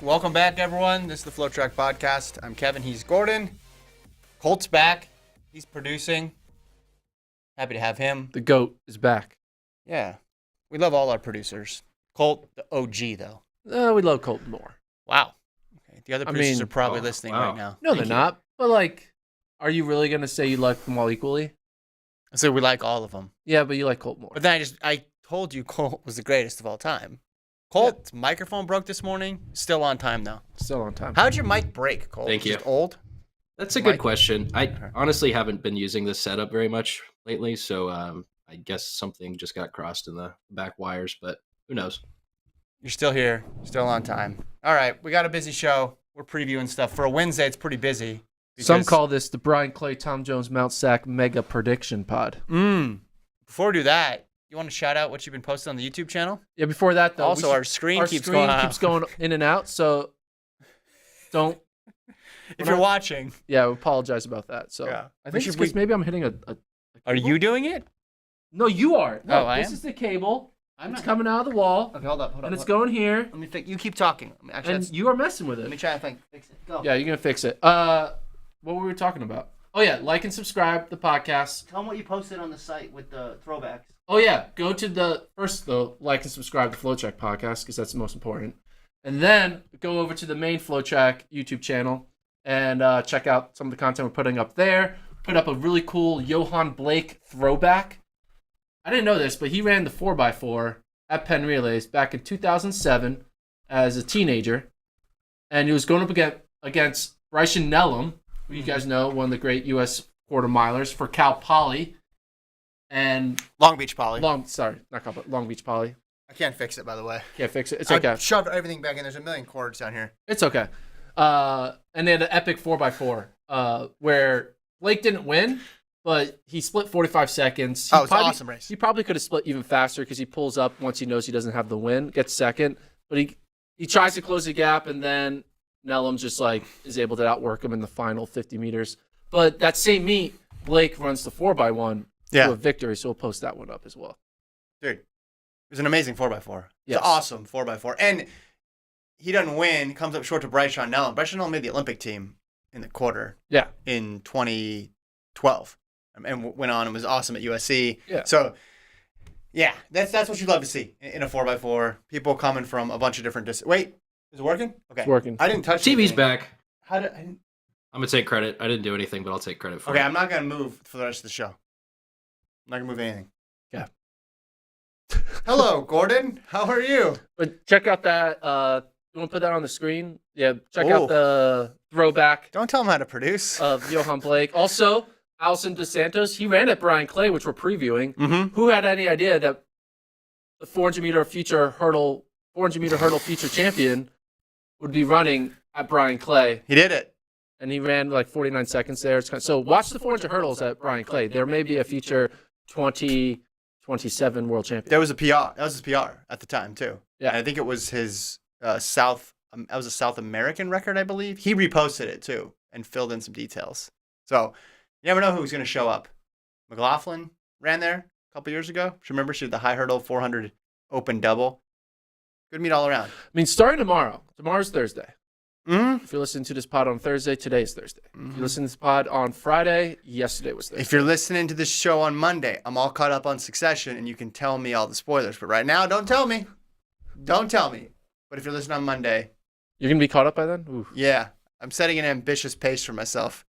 Welcome back, everyone. This is the FloTrack podcast. I'm Kevin. He's Gordon. Colt's back. He's producing. Happy to have him. The GOAT is back. Yeah. We love all our producers. Colt, the OG, though. We love Colton more. Wow. Okay. The other producers are probably listening right now. No, they're not. But, like, are you really going to say you like them all equally? So we like all of them. Yeah, but you like Colt more. But then I told you Colt was the greatest of all time. Colt's microphone broke this morning. Still on time, though. Still on time. How'd your mic break, Colt? Thank you. Just old? That's a good question. I honestly haven't been using this setup very much lately, so I guess something just got crossed in the back wires, but who knows? You're still here. Still on time. All right. We got a busy show. We're previewing stuff. For a Wednesday, it's pretty busy. Some call this the Bryan Clay, Tom Jones, Mount SAC Mega Prediction Pod. Before we do that, you want to shout out what you've been posting on the YouTube channel? Yeah, before that, though. Also, our screen keeps going in and out, so don't. If you're watching. Yeah, we apologize about that. So yeah. I think it's because maybe I'm hitting a Are you doing it? No, you are. No, I this am? is the cable. It's coming out of the wall. Okay, hold up. And it's going here. Let me fix. You keep talking. And you are messing with it. Let me try to fix it. Go. Yeah, you're going to fix it. What were we talking about? Oh, yeah. Like and subscribe to the podcast. Tell them what you posted on the site with the throwbacks. Oh, yeah. Go to like and subscribe to FloTrack podcast because that's the most important. And then go over to the main FloTrack YouTube channel and check out some of the content we're putting up there. Put up a really cool Johan Blake throwback. I didn't know this, but he ran the 4x4 at Penn Relays back in 2007 as a teenager. And he was going up against Bryson Nellum, who you guys know, one of the great U.S. quarter milers for Cal Poly. And Long Beach Poly. Long Beach Poly. I can't fix it, by the way. Can't fix it. It's okay. I shoved everything back in. There's a million cords down here. It's okay. And they had an epic 4x4 where Blake didn't win, but he split 45 seconds. It's an awesome race. He probably could have split even faster because he pulls up once he knows he doesn't have the win, gets second. But he tries to close the gap, and then Nellum just is able to outwork him in the final 50 meters. But that same meet, Blake runs the 4x1 to a victory, so we'll post that one up as well. Dude, it was an amazing 4x4. Yes. It's an awesome 4x4. And he doesn't win, comes up short to Bryson Nellum. Bryson Nellum made the Olympic team in the quarter in 2012 and went on and was awesome at USC. Yeah. So, yeah, that's what you love to see in a 4x4. People coming from a bunch of different Wait, is it working? Okay. It's working. I didn't touch TV's anything. back. I'm I'm going to take credit. I didn't do anything, but I'll take credit for it. Okay, I'm not going to move for the rest of the show. I'm not going to move anything. Yeah. Hello, Gordon. How are you? But check out that. You want to put that on the screen? Yeah, check out the throwback Don't tell him how to produce. of Johan Blake. Also, Alison DeSantos, he ran at Bryan Clay, which we're previewing. Mm-hmm. Who had any idea that the 400-meter hurdle future champion would be running at Bryan Clay? He did it. And he ran 49 seconds there. So watch the 400 hurdles at Bryan Clay. There may be a future 2027 world champion. That was a PR. That was his PR at the time too. Yeah. And I think it was his South American record, I believe. He reposted it too and filled in some details. So you never know who's going to show up. McLaughlin ran there a couple years ago. Remember, she did the high hurdle 400 open double. Good meet all around. I mean, starting tomorrow's Thursday. Mm-hmm. If you're listening to this pod on Thursday, today is Thursday. If you listen to this pod on Friday, yesterday was Thursday. If you're listening to this show on Monday, I'm all caught up on Succession and you can tell me all the spoilers. But right now, don't tell me. Don't tell me. But if you're listening on Monday. You're going to be caught up by then? Oof. Yeah. I'm setting an ambitious pace for myself.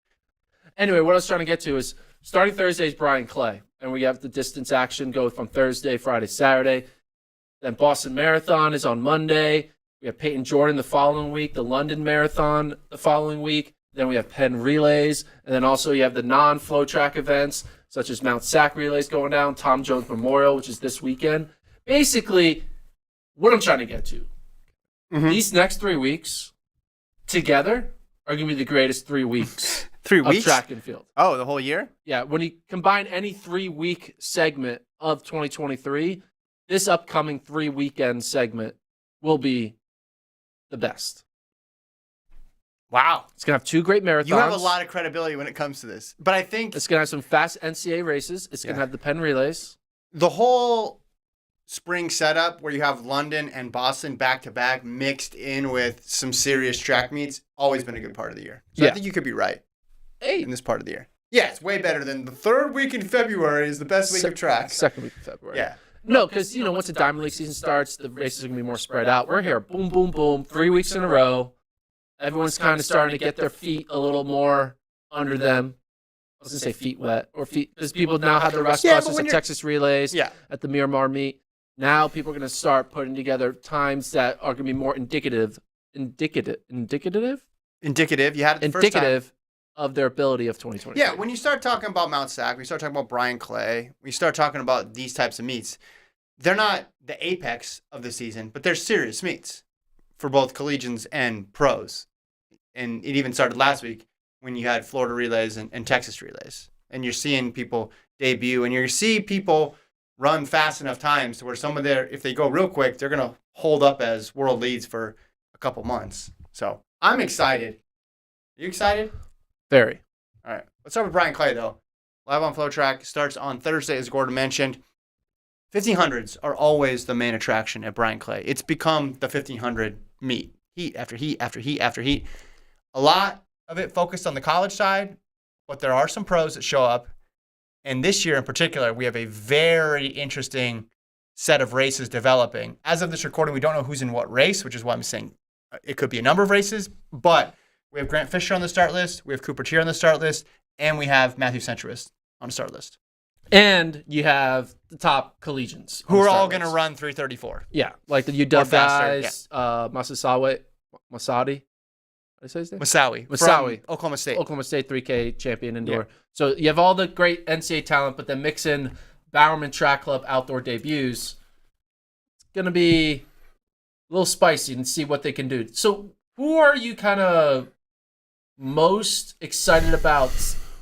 Anyway, what I was trying to get to is starting Thursday is Bryan Clay. And we have the distance action go from Thursday, Friday, Saturday. Then Boston Marathon is on Monday. We have Peyton Jordan the following week, the London Marathon the following week. Then we have Penn Relays. And then also you have the non-FloTrack events, such as Mount SAC Relays going down, Tom Jones Memorial, which is this weekend. Basically, what I'm trying to get to, these next 3 weeks together are going to be the greatest 3 weeks 3 of weeks? track and field. Oh, the whole year? Yeah, when you combine any 3-week segment of 2023, this upcoming 3-weekend segment will be the best. Wow. It's going to have 2 great marathons. You have a lot of credibility when it comes to this. But I think It's going to have some fast NCAA races. It's going to have the Penn Relays. the whole spring setup where you have London and Boston back to back mixed in with some serious track meets, always been a good part of the year. So I think you could be right in this part of the year. Yeah, it's way better than the third week in February is the best week of track. Second week of February. Yeah. No, because, once the Diamond League season starts, the races are going to be more spread out. We're here, boom, boom, boom, 3 weeks in a row. Everyone's kind of starting to get their feet a little more under them. I was going to say feet wet. Because people now have the rest buses at Texas Relays, at the Miramar meet. Now people are going to start putting together times that are going to be more indicative. Indicative? You had it the first time. Of their ability of 2020. Yeah, when you start talking about Mount SAC, we start talking about Bryan Clay, we start talking about these types of meets, they're not the apex of the season, but they're serious meets for both collegians and pros. And it even started last week when you had Florida Relays and Texas Relays. And you're seeing people debut, and you see people run fast enough times to where some of their, if they go real quick, they're going to hold up as world leads for a couple months. So I'm excited. Are you excited? Very. All right. Let's start with Bryan Clay, though. Live on FloTrack starts on Thursday, as Gordon mentioned. 1500s are always the main attraction at Bryan Clay. It's become the 1500 meet. Heat after heat after heat after heat. A lot of it focused on the college side, but there are some pros that show up. And this year in particular, we have a very interesting set of races developing. As of this recording, we don't know who's in what race, which is why I'm saying it could be a number of races, but we have Grant Fisher on the start list. We have Cooper Tier on the start list. And we have Matthew Centrowitz on the start list. And you have the top collegians. Who are all going to run 334. Yeah, like the UW guys, Masadi. What did I say his name? Masawi. From Oklahoma State. Oklahoma State 3K champion indoor. Yeah. So you have all the great NCAA talent, but then mix in Bowerman Track Club outdoor debuts. It's going to be a little spicy and see what they can do. So who are you kind of most excited about?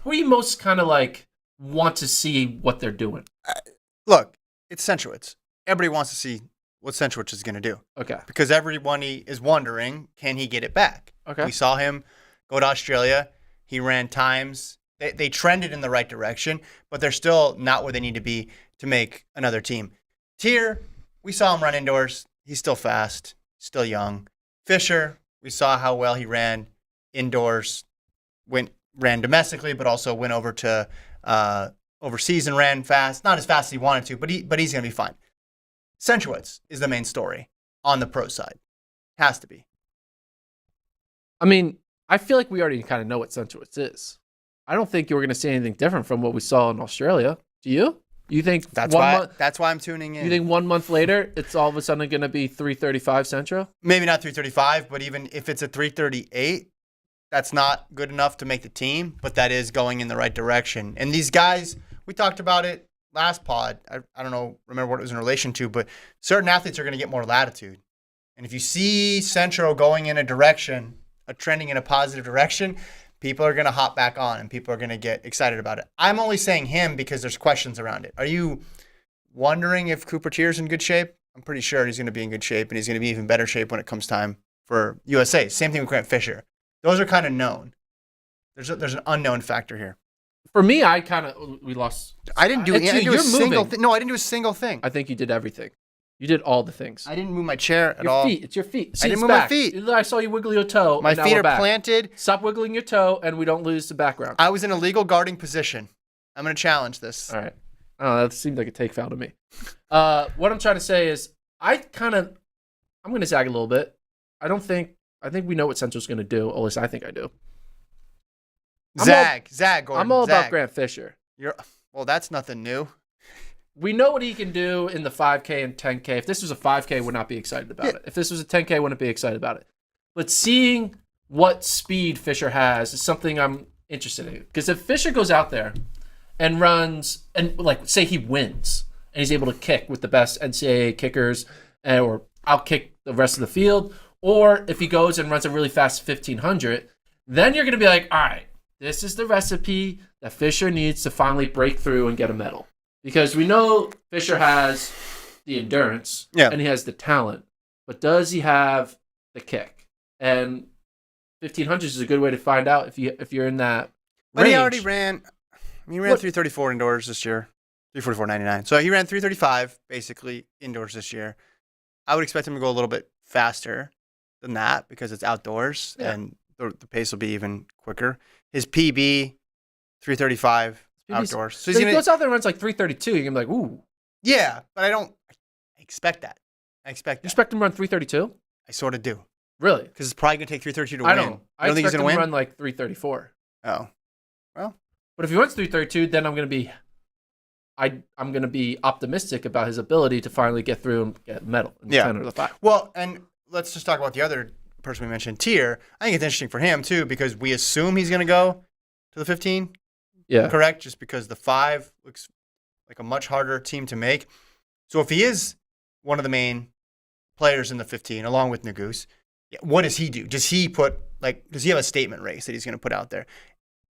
Who are you most kind of like want to see what they're doing? Look, it's Centrowitz. Everybody wants to see what Centrowitz is going to do. Okay. Because everyone is wondering, can he get it back? Okay. We saw him go to Australia. He ran times. They trended in the right direction, but they're still not where they need to be to make another team. Tier, we saw him run indoors. He's still fast, still young. Fisher, we saw how well he ran indoors, ran domestically, but also went over to overseas and ran fast. Not as fast as he wanted to, but he's going to be fine. Centrowitz is the main story on the pro side. Has to be. I mean, I feel like we already kind of know what Centrowitz is. I don't think you were going to see anything different from what we saw in Australia. Do you? You think that's why I'm tuning in. You think 1 month later it's all of a sudden going to be 335 Centro? Maybe not 335, but even if it's a 338, that's not good enough to make the team, but that is going in the right direction. And these guys, we talked about it last pod. I don't remember what it was in relation to, but certain athletes are going to get more latitude. And if you see Centro going in a direction, trending in a positive direction, people are going to hop back on and people are going to get excited about it. I'm only saying him because there's questions around it. Are you wondering if Cooper Tier's in good shape? I'm pretty sure he's going to be in good shape, and he's going to be even better shape when it comes time for USA. Same thing with Grant Fisher. Those are kind of known. There's an unknown factor here. For me, we lost. I didn't do a single thing. No, I didn't do a single thing. I think you did everything. You did all the things. I didn't move my chair at all. It's your feet. See, I didn't move my feet. I saw you wiggle your toe. My feet are planted. Stop wiggling your toe, and we don't lose the background. I was in a legal guarding position. I'm going to challenge this. All right. Oh, that seems like a take foul to me. What I'm trying to say is I'm going to zag a little bit. I think we know what Central's going to do. At least I think I do. Zag, Gordon. I'm all about Grant Fisher. Well, that's nothing new. We know what he can do in the 5K and 10K. If this was a 5K, we'd not be excited about it. If this was a 10K, I wouldn't be excited about it. But seeing what speed Fisher has is something I'm interested in. Because if Fisher goes out there and runs, and like say he wins, and he's able to kick with the best NCAA kickers, or outkick the rest of the field, or if he goes and runs a really fast 1500, then you're going to be like, all right, this is the recipe that Fisher needs to finally break through and get a medal. Because we know Fisher has the endurance and he has the talent, but does he have the kick? And 1500s is a good way to find out if you're in that range. But he already ran. He ran 334 indoors this year. 3:44.99. So he ran 3:35 basically indoors this year. I would expect him to go a little bit faster than that because it's outdoors and the pace will be even quicker. His PB 3:35 outdoors. So he goes out there and runs like 3:32. You're gonna be like, ooh. Yeah, but I expect that. I expect that. You expect him to run 3:32? I sort of do. Really? Because it's probably gonna take 3:32 to I win. don't. I don't think he's expect gonna him win. to run like 3:34. Oh, well. But if he runs 3:32, then I'm gonna be optimistic about his ability to finally get through and get a medal in the 10 or the 5. Well, and let's just talk about the other person we mentioned, Tier. I think it's interesting for him too because we assume he's gonna go to the 15. Yeah. Correct. Just because the 5 looks like a much harder team to make. So if he is one of the main players in the 15, along with Nagoose, what does he do? Does he have a statement race that he's going to put out there?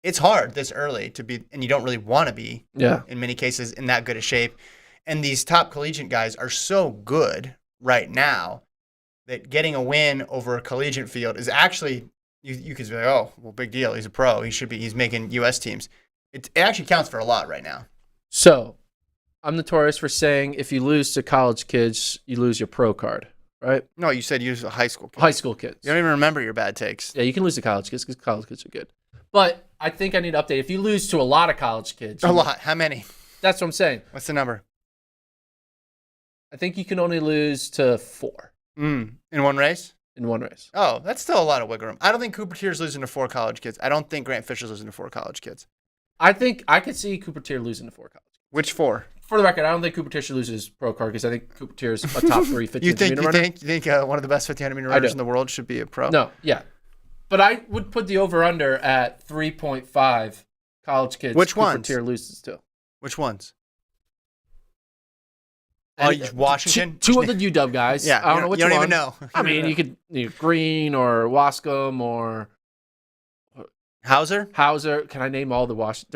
It's hard this early to be, and you don't really want to be, in many cases, in that good a shape. And these top collegiate guys are so good right now that getting a win over a collegiate field is actually, you could be like, oh, well, big deal. He's a pro. He's making U.S. teams. It actually counts for a lot right now. So I'm notorious for saying if you lose to college kids, you lose your pro card, right? No, you said you use a high school kid. High school kids. You don't even remember your bad takes. Yeah, you can lose to college kids because college kids are good. But I think I need to update. If you lose to a lot of college kids. A lot. How many? That's what I'm saying. What's the number? I think you can only lose to 4. In one race? In one race. Oh, that's still a lot of wiggle room. I don't think Cooper Tier's losing to 4 college kids. I don't think Grant Fisher's losing to 4 college kids. I think I could see Cooper Tier losing to 4 college kids. Which 4? For the record, I don't think Cooper Tier should lose his pro card because I think Cooper Tier is a top 3 1500 meter runner. You think one of the best 1500 meter runners in the world should be a pro? No, yeah. But I would put the over-under at 3.5 college kids. Which Cooper ones? Tier loses to. Which ones? Washington? Two of the UW guys. Yeah, I don't know which one. You don't even know. I mean, you could Green or Wascom or Hauser. Can I name all the Washington?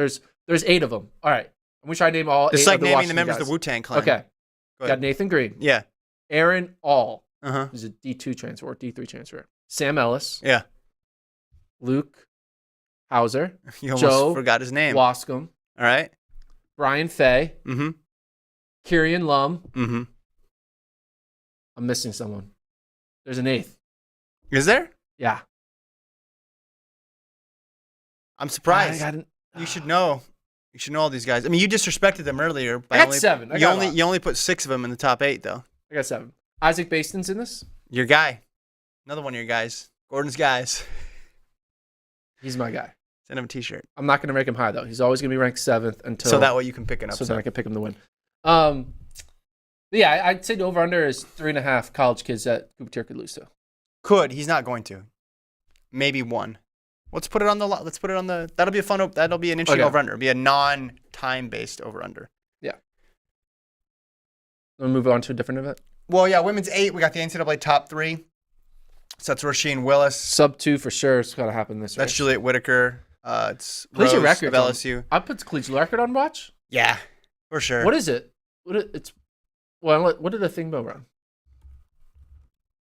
There's 8 of them. All right. I'm going to try to name all 8 It's of like the naming Washington the members guys. of the Wu-Tang Clan. Okay. Go Got Nathan Green. Yeah. Aaron All. Uh-huh. Who's a D2 transfer or D3 transfer. Sam Ellis. Yeah. Luke Hauser. You almost Joe forgot his name. Wascom. All right. Brian Fay. Mm-hmm. Kirian Lum. Mm-hmm. I'm missing someone. There's an 8th. Is there? Yeah. I'm surprised. You should know. You should know all these guys. I mean, you disrespected them earlier. I got 7. You only put 6 of them in the top 8, though. I got 7. Isaac Baston's in this? Your guy. Another one of your guys. Gordon's guys. He's my guy. Send him a T-shirt. I'm not going to rank him high, though. He's always going to be ranked 7th until... So that way you can pick it up. So then I can pick him to win. Yeah, I'd say the over-under is 3.5 college kids that Cooper Tier could lose to. Could. He's not going to. Maybe 1. Let's put it on the... That'll be a fun... That'll be an interesting over-under. It'll be a non-time-based over-under. Yeah. We'll move on to a different event. Well, yeah, women's 8. We got the NCAA top 3. So that's Rasheem Willis. Sub 2 for sure. It's got to happen this That's race. Juliet Whitaker. It's collegiate Rose record of LSU. I put the collegiate record on watch. Yeah, for sure. What is it? What did the thing go around?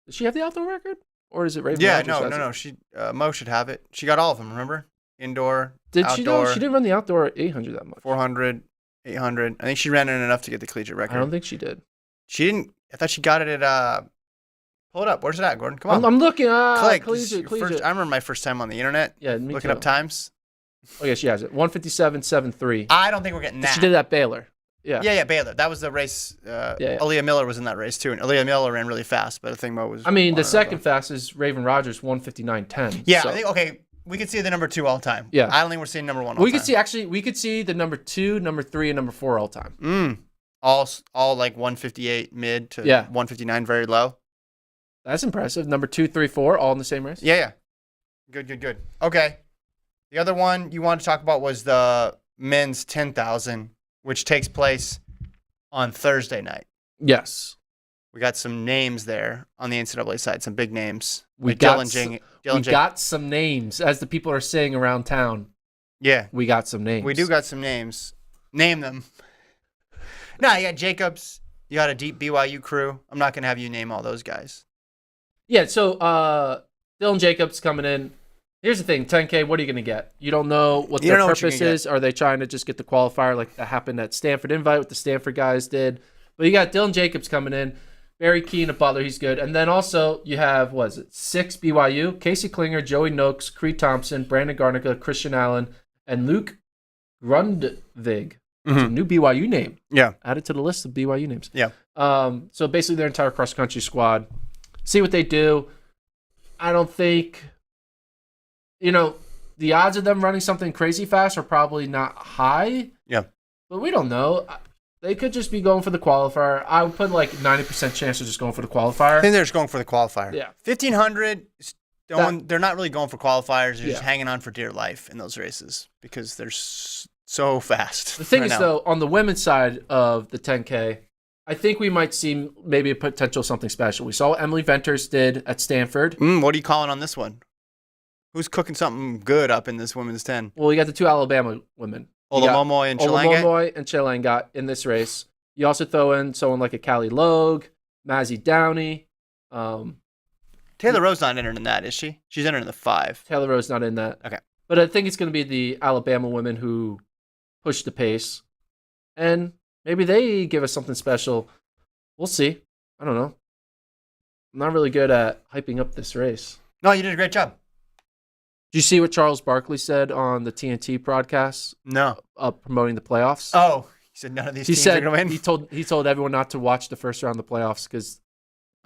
Does she have the outdoor record, or is it Raven? Yeah, Rogers no. She Mo should have it. She got all of them. Remember, indoor. Did outdoor, she know? She didn't run the outdoor 800 that much. 400, 800. I think she ran in enough to get the collegiate record. I don't think she did. She didn't. I thought she got it at. Pull it up. Where's it at, Gordon? Come on. I'm looking. Click. Collegiate. I remember my first time on the internet. Yeah, me looking too. up times. Oh yeah, she has it. 157.73. I don't think we're getting that. She did it at Baylor. Yeah. Yeah, Baylor. That was the race. Aaliyah Miller was in that race too, and Aaliyah Miller ran really fast. But I think Mo was. I mean, the second fastest Raven Rogers 159.10. Yeah, so. I think okay. We could see the number 2 all time. Yeah. I don't think we're seeing number 1 all time. We could see the number 2, number 3, and number 4 all time. All like 158 mid to 159 very low. That's impressive. Number 2, 3, 4 all in the same race. Yeah. Good. Okay. The other one you wanted to talk about was the men's 10,000, which takes place on Thursday night. Yes. We got some names there on the NCAA side, some big names. We got some names, as the people are saying around town. Yeah. We got some names. We do got some names. Name them. No, you got Jacobs. You got a deep BYU crew. I'm not going to have you name all those guys. Yeah, so Dylan Jacobs coming in. Here's the thing, 10K, what are you going to get? You don't know what You their don't know what you're purpose gonna is. Are they trying to just get the qualifier like that happened at Stanford Invite, what the Stanford guys did? But you got Dylan Jacobs coming in. Very keen at Butler. He's good. And then also you have, 6 BYU? Casey Klinger, Joey Noakes, Creed Thompson, Brandon Garnica, Christian Allen, and Luke Grundvig. It's a new BYU name. Yeah. Added to the list of BYU names. Yeah. So basically their entire cross-country squad. See what they do. I don't think, the odds of them running something crazy fast are probably not high. Yeah. But we don't know. They could just be going for the qualifier. I would put 90% chance of just going for the qualifier. I think they're just going for the qualifier. Yeah. 1,500, they're not really going for qualifiers. They're just Yeah. hanging on for dear life in those races because they're so fast. The thing right is, now. though, on the women's side of the 10K, I think we might see maybe a potential something special. We saw what Emily Venters did at Stanford. What are you calling on this one? Who's cooking something good up in this women's 10? Well, you got the 2 Alabama women. Olamomoy and Chilange? Olamomoy and Chilange got in this race. You also throw in someone like a Callie Logue, Mazzy Downey. Taylor Rose not entered in that, is she? She's entered in the 5. Taylor Rose not in that. Okay. But I think it's going to be the Alabama women who push the pace. And maybe they give us something special. We'll see. I don't know. I'm not really good at hyping up this race. No, you did a great job. Did you see what Charles Barkley said on the TNT broadcast No. promoting the playoffs? Oh, he said none of these teams are going to win? He told everyone not to watch the first round of the playoffs because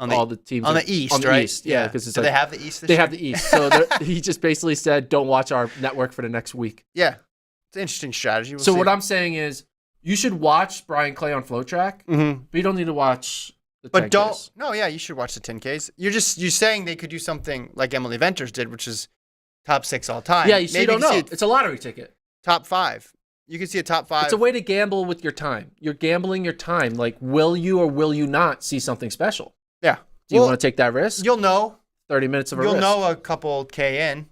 on all the teams on the East, on the right? East, yeah, because Do they have the East this they year? have the East. So he just basically said, "Don't watch our network for the next week." Yeah. It's an interesting strategy. We'll So see. what I'm saying is, you should watch Brian Clay on FloTrack, Mm-hmm. but you don't need to watch the But 10Ks. you should watch the 10Ks. You're saying they could do something like Emily Venters did, which is top 6 all time. Yeah, you see, you don't know. see It's a lottery ticket. top 5. You can see a top 5. It's a way to gamble with your time. You're gambling your time. Like, will you or will you not see something special? Yeah. Do you want to take that risk? You'll know. 30 minutes of a You'll risk. know a couple K in.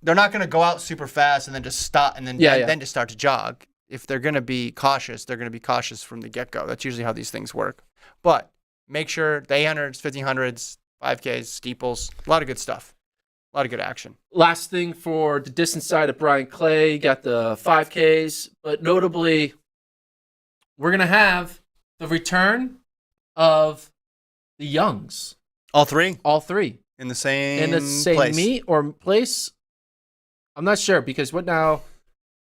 They're not going to go out super fast and then just stop and then then just start to jog. If they're going to be cautious, they're going to be cautious from the get-go. That's usually how these things work. But make sure the 800s, 1500s, 5Ks, steeples, a lot of good stuff. A lot of good action. Last thing for the distance side of Brian Clay, you got the 5Ks, but notably, we're going to have the return of the Youngs. All 3 All 3. in the same In the same place. meet or place? I'm not sure because what now?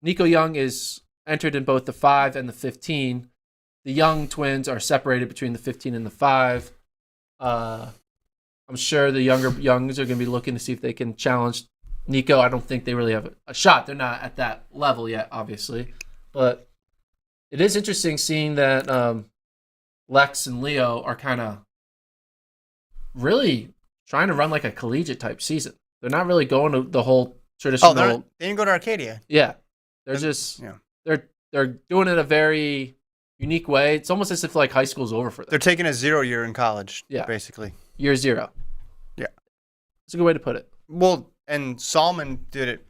Nico Young is entered in both the 5 and the 15. The Young twins are separated between the 15 and the 5. I'm sure the Youngs are going to be looking to see if they can challenge Nico. I don't think they really have a shot. They're not at that level yet, obviously. But it is interesting seeing that Lex and Leo are kind of really trying to run like a collegiate type season. They're not really going to the whole traditional. They didn't go to Arcadia. Yeah, they're just they're doing it in a very unique way. It's almost as if like high school's over for them. They're taking a 0 year in college, basically. Year 0. Yeah. It's a good way to put it. Well, and Salmon did it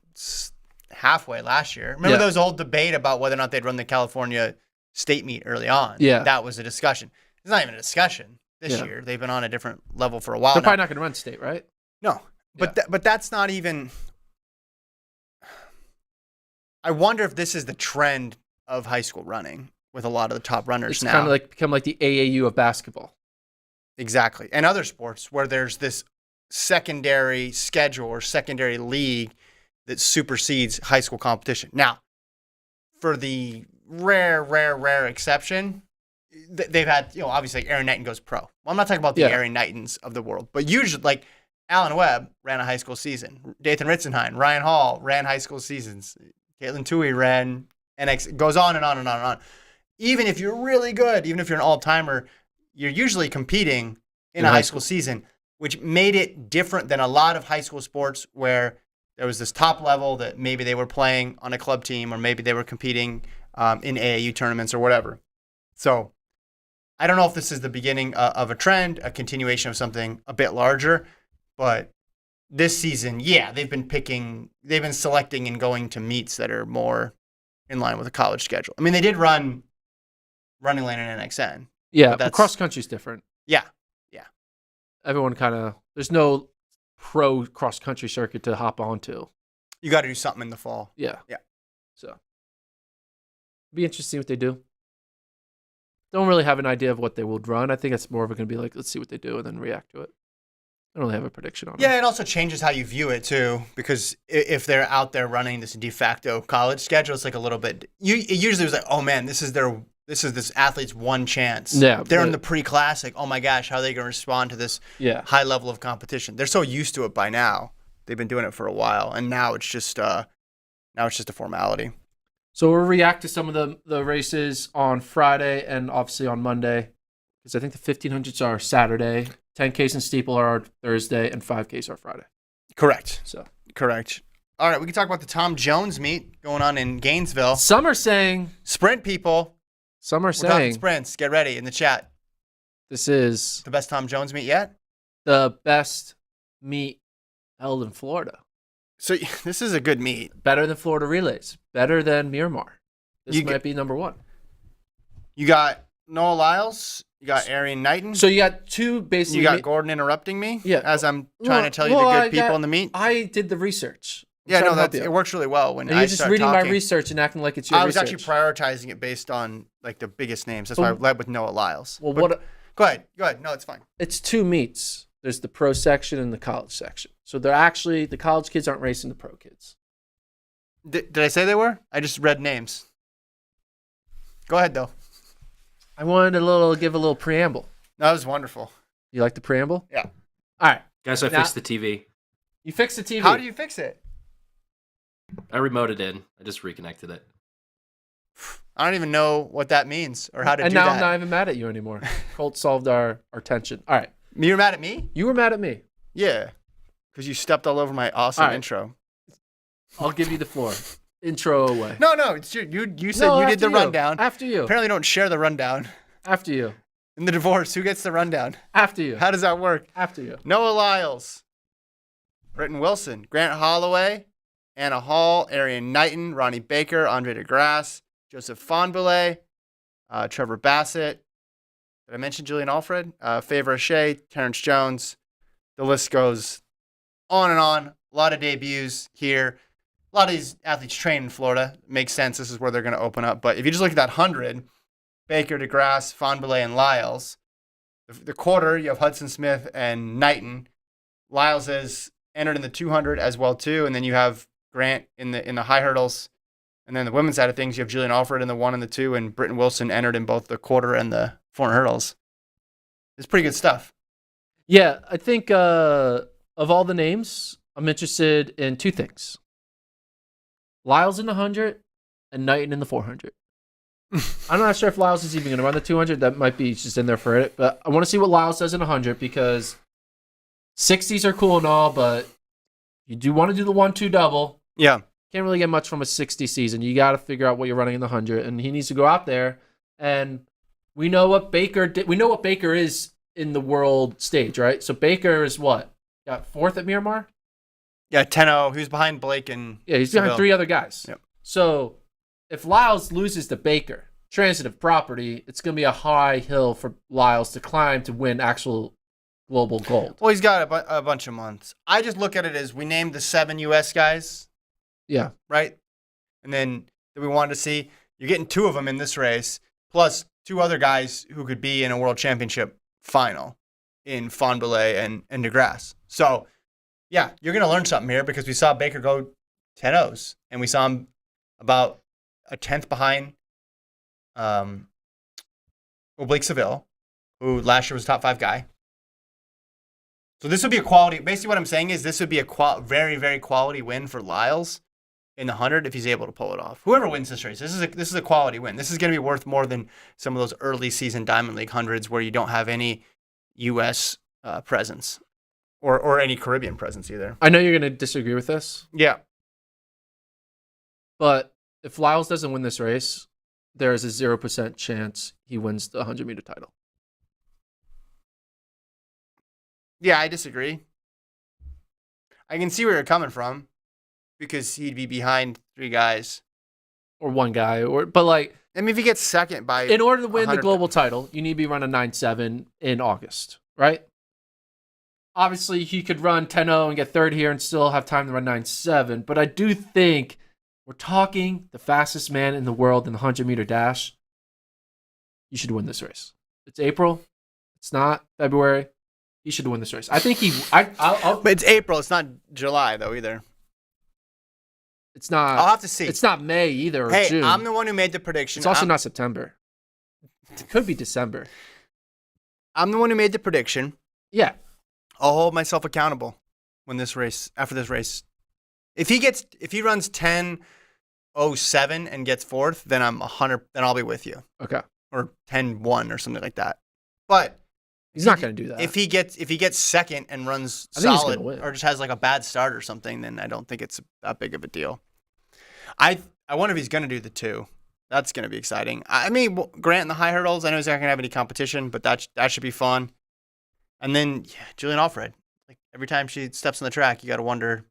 halfway last year. Remember there was a whole debate about whether or not they'd run the California state meet early on? Yeah. That was a discussion. It's not even a discussion this year. They've been on a different level for a while They're now. probably not going to run state, right? No. But that's not even... I wonder if this is the trend of high school running with a lot of the top runners It's now. kind of like become like the AAU of basketball. Exactly. And other sports where there's this secondary schedule or secondary league that supersedes high school competition. Now, for the rare exception, they've had, obviously like Aaron Knighton goes pro. Well, I'm not talking about the Aaron Knightons of the world, but usually like Alan Webb ran a high school season. Dathan Ritzenheim, Ryan Hall ran high school seasons. Caitlin Tui ran NX. It goes on and on and on and on. Even if you're really good, even if you're an all-timer, you're usually competing in a high school season, which made it different than a lot of high school sports where there was this top level that maybe they were playing on a club team or maybe they were competing in AAU tournaments or whatever. So I don't know if this is the beginning of a trend, a continuation of something a bit larger, but this season, they've been selecting and going to meets that are more in line with a college schedule. I mean, they did run Running Lane and NXN. Yeah, but cross country's different. Yeah. Everyone there's no pro cross country circuit to hop onto. You got to do something in the fall. Yeah. Yeah. So, be interesting what they do. Don't really have an idea of what they will run. I think it's more of going to be like, let's see what they do and then react to it. I don't really have a prediction on it. Yeah, it also changes how you view it too, because if they're out there running this de facto college schedule, it's like a little bit. It usually was like, oh man, this is this athlete's one chance. Yeah, they're in the pre-classic. Oh my gosh, how are they going to respond to this high level of competition? They're so used to it by now. They've been doing it for a while, and now it's just a formality. So we'll react to some of the races on Friday and obviously on Monday, because I think the 1500s are Saturday, 10Ks and steeple are Thursday, and 5Ks are Friday. Correct. So correct. All right, we can talk about the Tom Jones meet going on in Gainesville. Some are saying sprint, people. Some are We're talking saying sprints. Get ready in the chat. This is the best Tom Jones meet yet. The best meet held in Florida. So this is a good meet. Better than Florida Relays. Better than Miramar. This might be number one. You got Noah Lyles. You got Arian Knighton. So you got two basically. You got Gordon interrupting me. Yeah. As I'm trying to tell you the good people in the meet. I did the research. Yeah, no, it works really well when you're just reading my research and acting like it's your research. I was actually prioritizing it based on like the biggest names. That's why I led with Noah Lyles. Well, go ahead. No, it's fine. It's two meets. There's the pro section and the college section. So they're actually the college kids aren't racing the pro kids. Did I say they were? I just read names. Go ahead though. I wanted to give a little preamble. That was wonderful. You like the preamble? Yeah. All right. Guys, I fixed the TV. You fixed the TV. How do you fix it? I remoted in. I just reconnected it. I don't even know what that means or how to do that. And now I'm not even mad at you anymore. Colt solved our tension. All right. You were mad at me? You were mad at me. Yeah. Because you stepped all over my awesome intro. I'll give you the floor. Intro away. No. It's you said you did the rundown. After you. Apparently don't share the rundown. After you. In the divorce, who gets the rundown? After you. How does that work? After you. Noah Lyles. Britton Wilson. Grant Holloway. Anna Hall. Arian Knighton. Ronnie Baker. Andre DeGrasse. Joseph Fonboulet. Trevor Bassett. Did I mention Julian Alfred? Favor Shea. Terrence Jones. The list goes on and on. A lot of debuts here. A lot of these athletes train in Florida. Makes sense. This is where they're going to open up. But if you just look at that 100, Baker, DeGrasse, Fonboulet, and Lyles, the quarter, you have Hudson Smith and Knighton. Lyles is entered in the 200 as well, too. And then you have Grant in the high hurdles. And then the women's side of things, you have Julian Alfred in the 1 and the 2, and Britton Wilson entered in both the quarter and the 400 hurdles. It's pretty good stuff. Yeah, I think of all the names, I'm interested in two things. Lyles in the 100 and Knighton in the 400. I'm not sure if Lyles is even going to run the 200. That might be just in there for it. But I want to see what Lyles does in 100 because 60s are cool and all, but you do want to do the 1-2 double. Yeah. Can't really get much from a 60 season. You got to figure out what you're running in the 100, and he needs to go out there. And we know what Baker did. We know what Baker is in the world stage, right? So Baker is what? Got 4th at Miramar? Yeah, 10-0. He was behind Blake and he's behind Seville. 3 other guys. Yep. So if Lyles loses to Baker, transitive property, it's going to be a high hill for Lyles to climb to win actual global gold. Well, he's got a bunch of months. I just look at it as we named the 7 U.S. guys. Yeah. Right? And then that we wanted to see. You're getting 2 of them in this race, plus 2 other guys who could be in a world championship final in Fonboulet and DeGrasse. So, yeah, you're going to learn something here because we saw Baker go 10-0s, and we saw him about a 10th behind Blake Seville, who last year was a top 5 guy. So this would be a quality. Basically, what I'm saying is this would be a very, very quality win for Lyles in the 100 if he's able to pull it off. Whoever wins this race, this is a quality win. This is going to be worth more than some of those early season Diamond League 100s where you don't have any U.S. Presence or any Caribbean presence either. I know you're going to disagree with this. Yeah. But if Lyles doesn't win this race, there is a 0% chance he wins the 100-meter title. Yeah, I disagree. I can see where you're coming from because he'd be behind 3 guys. Or 1 guy. But like, I mean, if he gets second by... In order to win the global title, you need to be running 9.7 in August, right? obviously he could run 10-0 and get third here and still have time to run 9.7. But I do think we're talking the fastest man in the world in the 100-meter dash. You should win this race. It's April. It's not February. He should win this race. I think But it's April. It's not July, though, either. It's not. I'll have to see. It's not May either or Hey, June. I'm the one who made the prediction. It's also not September. It could be December. I'm the one who made the prediction. Yeah. I'll hold myself accountable after this race. If he runs 10:07 and gets fourth, then I'm 100. Then I'll be with you. Okay. Or 10:1 or something like that. But he's not going to do that. If he gets second and runs I think he's solid, gonna win. or just has like a bad start or something, then I don't think it's that big of a deal. I wonder if he's going to do the 2. That's going to be exciting. I mean, Grant in the high hurdles, I know he's not going to have any competition, but that should be fun. And then Julian Alfred. Like every time she steps on the track, you got to wonder,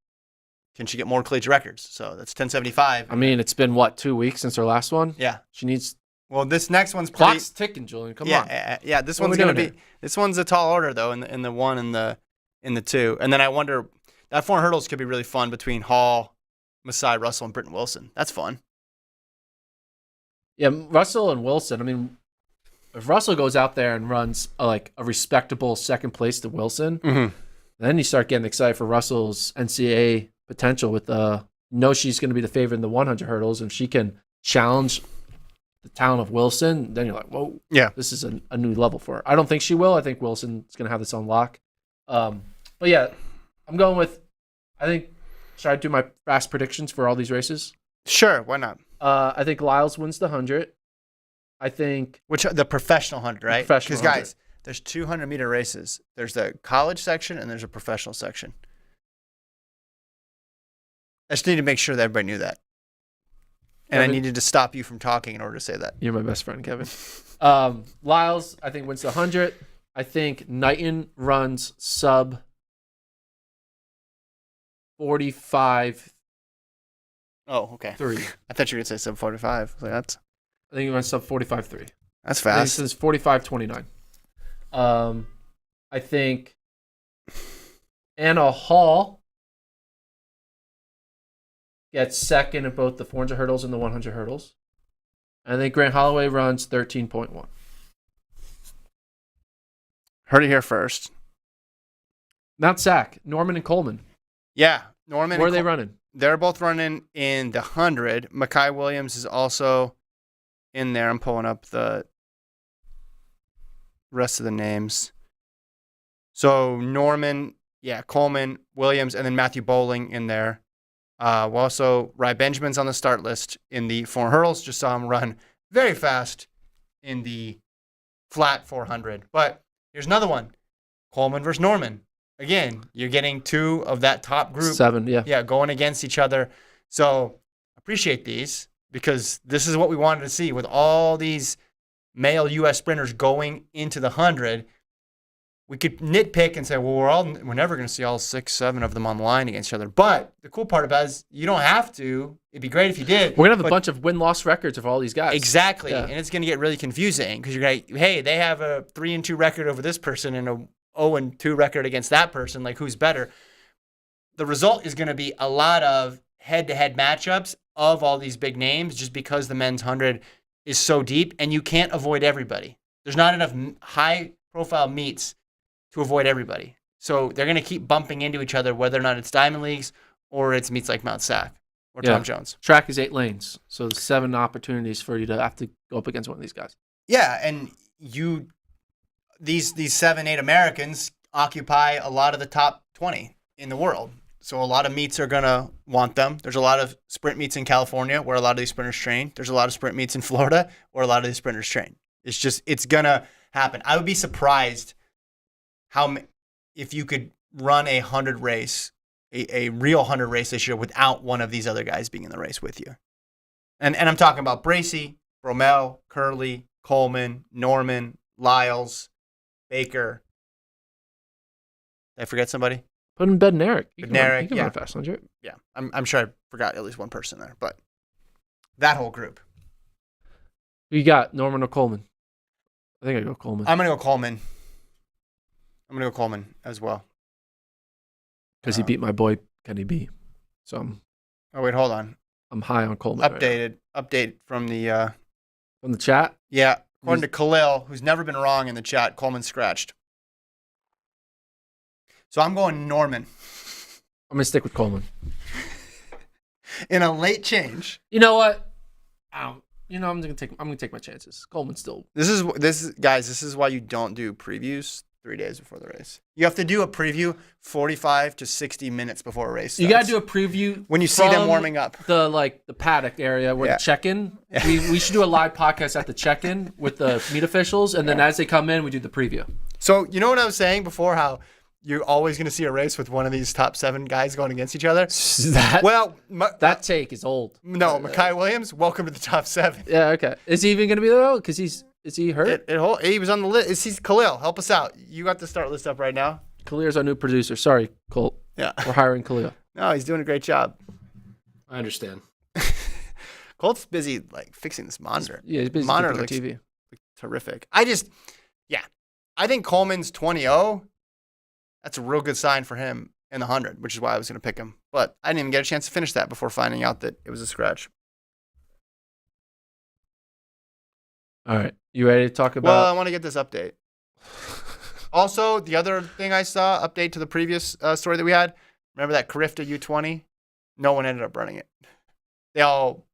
can she get more collegiate records? So that's 10:75. I mean, it's been 2 weeks since her last one. Yeah. She needs. Well, this next one's pretty. Clock's ticking, Julian. Come on. Yeah. This What one's are we going to doing be. This one's a tall order though, in the 1 and in the 2. And then I wonder that 4 hurdles could be really fun between Hall, Masai, Russell, and Britton Wilson. That's fun. Yeah, Russell and Wilson. I mean, if Russell goes out there and runs a respectable second place to Wilson, then you start getting excited for Russell's NCAA potential. With she's going to be the favorite in the 100 hurdles, and she can challenge the talent of Wilson. Then you're like, whoa, Yeah. this is a new level for her. I don't think she will. I think Wilson's going to have this on lock. But yeah, I'm going with. I think. Should I do my fast predictions for all these races? Sure, why not? I think Lyles wins the 100. I think The professional 100, right? Professional Because guys, there's 200-meter races. There's the college section and there's a professional section. I just need to make sure that everybody knew that. And Kevin, I needed to stop you from talking in order to say that. You're my best friend, Kevin. Lyles, I think, wins the 100. I think Knighton runs sub 45. Oh, okay. 3. I thought you were going to say sub 45. Like, I think he runs sub 45.3. that's I think fast. this is 45.29. I think Anna Hall gets second in both the 400 hurdles and the 100 hurdles. And I think Grant Holloway runs 13.1. Heard it here first. Mount Sac, Norman and Coleman. Yeah, Norman. Where are they running? They're both running in the 100. Mackay Williams is also in there. I'm pulling up the rest of the names. So Norman, Coleman, Williams, and then Matthew Bowling in there. Rye Benjamin's on the start list in the 4 hurdles. Just saw him run very fast in the flat 400. But here's another one. Coleman versus Norman. Again, you're getting 2 of that top group. 7, yeah. Yeah, going against each other. So appreciate these because this is what we wanted to see with all these male U.S. sprinters going into the 100. We could nitpick and say, well, we're never going to see all 6, 7 of them on the line against each other. But the cool part about it is you don't have to. It'd be great if you did. We're going to have a bunch of win-loss records of all these guys. Exactly. Yeah. And it's going to get really confusing because you're going to, hey, they have a 3-2 record over this person and a 0-2 record against that person. Like, who's better? The result is going to be a lot of head-to-head matchups of all these big names just because the men's 100 is so deep and you can't avoid everybody. There's not enough high-profile meets to avoid everybody. So they're going to keep bumping into each other, whether or not it's Diamond Leagues or it's meets like Mount Sac or Tom Jones. Track is 8 lanes. So there's 7 opportunities for you to have to go up against one of these guys. Yeah, and these 7, 8 Americans occupy a lot of the top 20 in the world. So a lot of meets are going to want them. There's a lot of sprint meets in California where a lot of these sprinters train. There's a lot of sprint meets in Florida where a lot of these sprinters train. It's going to happen. I would be surprised if you could run a 100 race, a real 100 race this year without one of these other guys being in the race with you. And I'm talking about Bracey, Bromell, Curley, Coleman, Norman, Lyles, Baker. Did I forget somebody? Put in Bednarik. You can Bednarik, run a fast 100. Yeah, I'm sure I forgot at least one person there, but that whole group. Who you got, Norman or Coleman? I think I go Coleman. I'm going to go Coleman as well. because he beat my boy Kenny B. So Oh wait, hold on. I'm high on Coleman. Update from the From the chat. yeah. According to Khalil, who's never been wrong in the chat, Coleman scratched. So I'm going Norman I'm gonna stick with Coleman. in a late change. You know what? I'm gonna take my chances. Coleman still. This is why you don't do previews 3 days before the race. You have to do a preview 45 to 60 minutes before a race starts. You gotta do a preview when you see them warming up. The paddock area where the check-in. We should do a live podcast at the check-in with the meet officials, and then as they come in, we do the preview. So you know what I was saying before? How you're always going to see a race with one of these top 7 guys going against each other. That take is old. No, Mekhi Williams, welcome to the top 7. Yeah, okay. Is he even going to be there? Because is he hurt? He was on the list. He's Khalil. Help us out. You got the start list up right now. Khalil's our new producer. Sorry, Colt. Yeah, we're hiring Khalil. No, he's doing a great job. I understand. Colt's busy fixing this monitor. Yeah, he's busy monitor looks TV. Terrific. I think Coleman's 20-0. That's a real good sign for him in the 100, which is why I was going to pick him. But I didn't even get a chance to finish that before finding out that it was a scratch. All right. You ready to talk about... Well, I want to get this update. Also, the other thing I saw, update to the previous story that we had, remember that Carifta U20? No one ended up running it. They all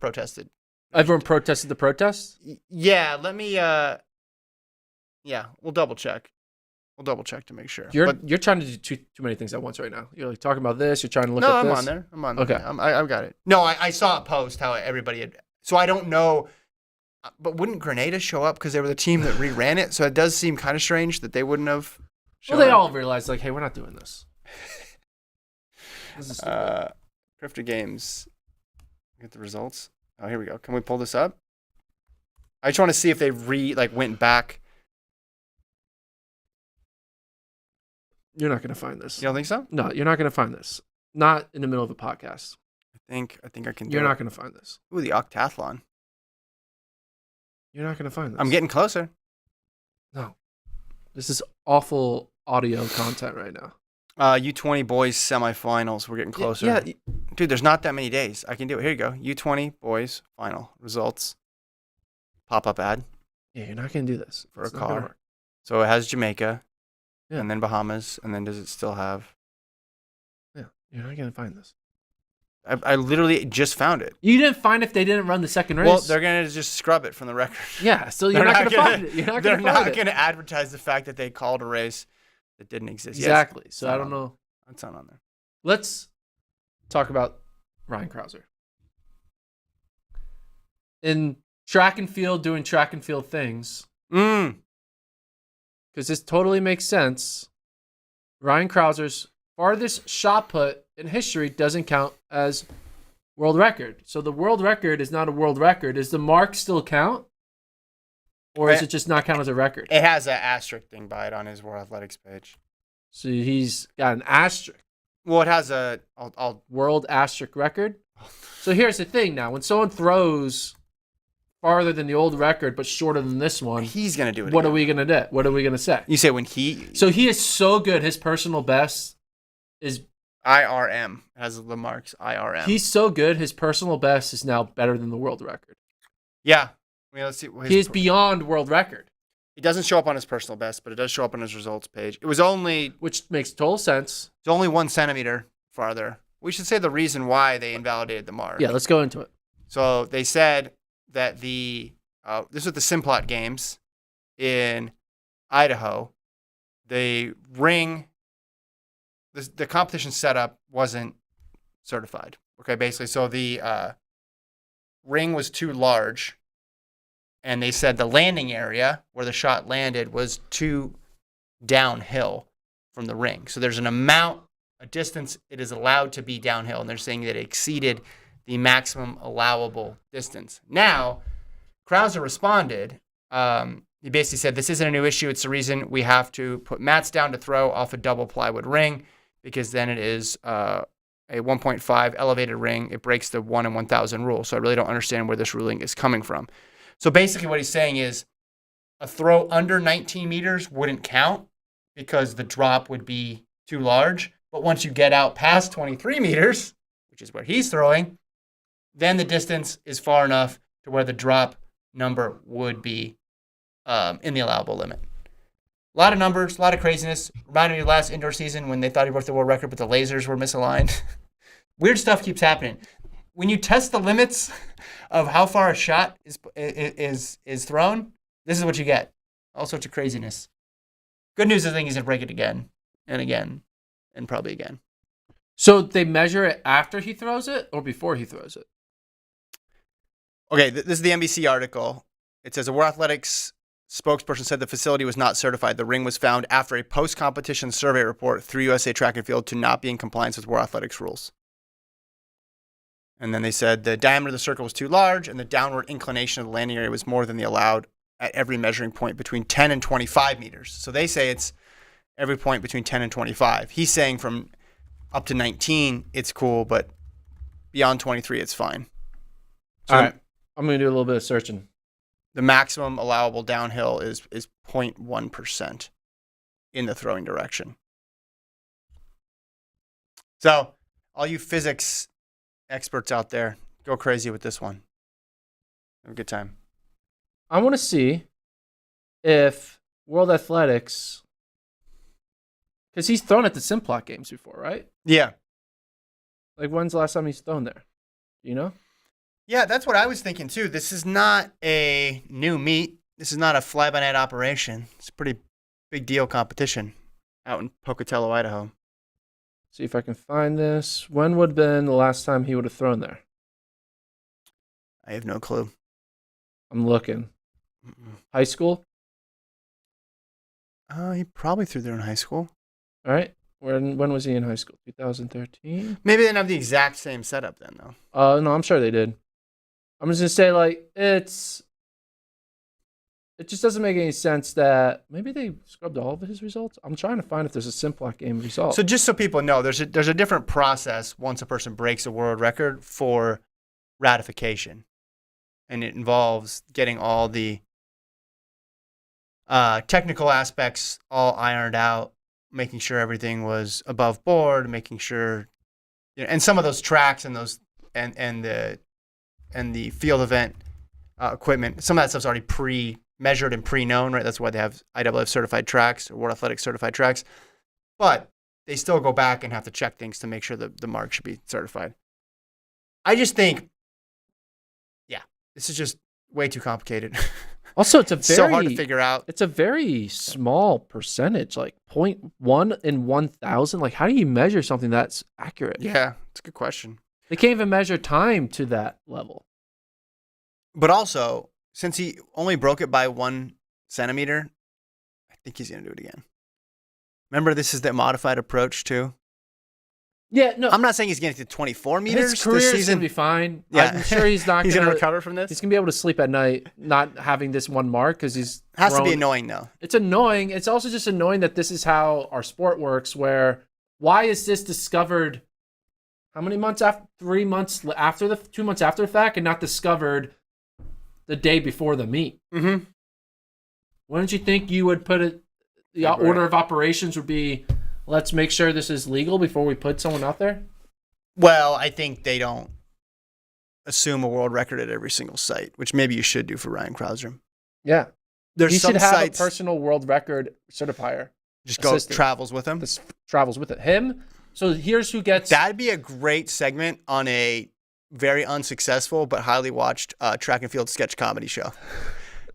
protested. Everyone protested the protest? Yeah, let me... we'll double check. We'll double check to make sure. You're trying to do too many things at once right now. You're talking about this. You're trying to look at this. No, I'm on there. Okay. I've got it. No, I saw a post how everybody had. So I don't know. But wouldn't Grenada show up because they were the team that reran it? So it does seem kind of strange that they wouldn't have. Well, they all realized hey, we're not doing this. This is stupid. Carifta Games. Get the results. Oh, here we go. Can we pull this up? I just want to see if they went back. You're not going to find this. You don't think so? No, you're not going to find this. Not in the middle of a podcast. I think I can do You're it. not going to find this. Ooh, the octathlon. You're not going to find this. I'm getting closer. No. This is awful audio content right now. U20 boys semifinals. We're getting closer. Yeah. Dude, there's not that many days. I can do it. Here you go. U20 boys final results. Pop-up ad. Yeah, you're not going to do this. For a car. So it has Jamaica. Yeah. And then Bahamas. And then does it still have... Yeah, you're not going to find this. I literally just found it. You didn't find if they didn't run the second race? Well, they're going to just scrub it from the record. Yeah, so you're not going to find it. You're not They're going to find not it. going to advertise the fact that they called a race that didn't exist. Exactly. Yes, So I don't know. That's not on there. Let's talk about Ryan Crouser. In track and field, doing track and field things, because this totally makes sense, Ryan Crouser's farthest shot put in history doesn't count as world record. So the world record is not a world record. Does the mark still count? Or is it just not count as a record? It has an asterisk thing by it on his World Athletics page. So he's got an asterisk. Well, it has a world asterisk record. So here's the thing now. When someone throws farther than the old record but shorter than this one, he's going to do it What again. are we going to do? What are we going to say? You say when he... So he is so good. His personal best is... IRM. It has the marks IRM. He's so good. His personal best is now better than the world record. Yeah. I mean, let's see. He is beyond world record. It doesn't show up on his personal best, but it does show up on his results page. It was only... Which makes total sense. It's only 1 centimeter farther. We should say the reason why they invalidated the mark. Yeah, let's go into it. So they said that this was the Simplot Games in Idaho. The ring, the competition setup wasn't certified. Okay, basically. So the ring was too large. And they said the landing area where the shot landed was too downhill from the ring. So there's a distance it is allowed to be downhill. And they're saying that it exceeded the maximum allowable distance. Now, Crouser responded. He basically said, this isn't a new issue. It's the reason we have to put mats down to throw off a double plywood ring, because then it is a 1.5 elevated ring. It breaks the 1 in 1,000 rule. So I really don't understand where this ruling is coming from. So basically what he's saying is a throw under 19 meters wouldn't count because the drop would be too large. But once you get out past 23 meters, which is where he's throwing, then the distance is far enough to where the drop number would be in the allowable limit. A lot of numbers, a lot of craziness. Reminded me of last indoor season when they thought he broke the world record, but the lasers were misaligned. Weird stuff keeps happening. When you test the limits of how far a shot is thrown, this is what you get. All sorts of craziness. Good news is I think he's going to break it again and again and probably again. So they measure it after he throws it or before he throws it? Okay, this is the NBC article. It says a World Athletics spokesperson said the facility was not certified. The ring was found after a post-competition survey report through USA Track and Field to not be in compliance with World Athletics rules. And then they said the diameter of the circle was too large and the downward inclination of the landing area was more than the allowed at every measuring point between 10 and 25 meters. So they say it's every point between 10 and 25. He's saying from up to 19, it's cool, but beyond 23, it's fine. So all right. I'm going to do a little bit of searching. the maximum allowable downhill is 0.1% in the throwing direction. So all you physics experts out there, go crazy with this one. Have a good time. I want to see if World Athletics, because he's thrown at the Simplot games before, right? Yeah. Like, when's the last time he's thrown there? You know? Yeah, that's what I was thinking too. This is not a new meet. This is not a fly-by-night operation. It's a pretty big deal competition out in Pocatello, Idaho. See if I can find this. When would have been the last time he would have thrown there? I have no clue. I'm looking. High school? He probably threw there in high school. All right. When was he in high school? 2013? Maybe they didn't have the exact same setup then, though. No, I'm sure they did. I'm just going to say, like, it just doesn't make any sense that maybe they scrubbed all of his results. I'm trying to find if there's a Simplot game result. So just so people know, there's a different process once a person breaks a world record for ratification. And it involves getting all the technical aspects all ironed out, making sure everything was above board, making sure, and some of those tracks and those and the field event equipment, some of that stuff's already pre-measured and pre-known, right? That's why they have IAAF certified tracks or World Athletics certified tracks. But they still go back and have to check things to make sure the mark should be certified. I just think, this is just way too complicated. Also, it's so hard to figure out. It's a very small percentage, like 0.1 in 1,000. Like, how do you measure something that's accurate? Yeah, it's a good question. They can't even measure time to that level. But also, since he only broke it by 1 centimeter, I think he's going to do it again. Remember, this is the modified approach, too. Yeah, no. I'm not saying he's getting to 24 meters His career this is season. going to be fine. Yeah. I'm sure he's not He's going to recover from this? He's going to be able to sleep at night not having this one mark because he's Has thrown. to be annoying, though. It's annoying. It's also just annoying that this is how our sport works, where why is this discovered how many months after? 3 months after 2 months after the fact and not discovered the day before the meet? Mm-hmm. Wouldn't you think you would put it, the order of operations would be, let's make sure this is legal before we put someone out there? Well, I think they don't assume a world record at every single site, which maybe you should do for Ryan Crouser. Yeah. There's He some should have sites a personal world record certifier. just go assistant. travels with him. This travels with it. Him. So here's who gets. That'd be a great segment on a very unsuccessful but highly watched track and field sketch comedy show.